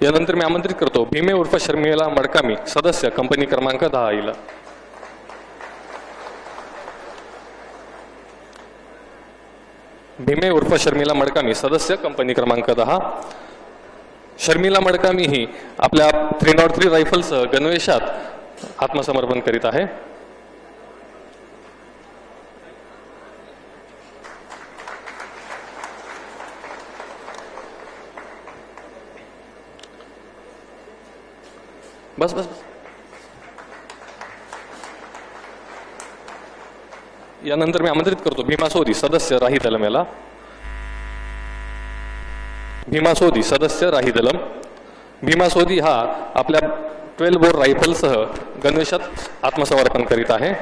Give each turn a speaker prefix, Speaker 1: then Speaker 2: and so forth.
Speaker 1: यानंतर मी आमंत्रित करतो भीमे उर्फ शर्मिला मडकामी, सदस्य कंपनी क्रमांक 10 ईला. भीमे उर्फ शर्मिला मडकामी, सदस्य कंपनी क्रमांक 10. शर्मिला मडकामी ही आपल्या 303 रायफलसह गणवेशात आत्मसमर्पण करीत आहे. बस बस बस. यानंतर मी आमंत्रित करतो भीमा सोदी, सदस्य राही दलम याला. भीमा सोदी, सदस्य राही दलम. भीमा सोदी हा आपल्या 12 बोर रायफलसह गणवेशात आत्मसमर्पण करीत आहे.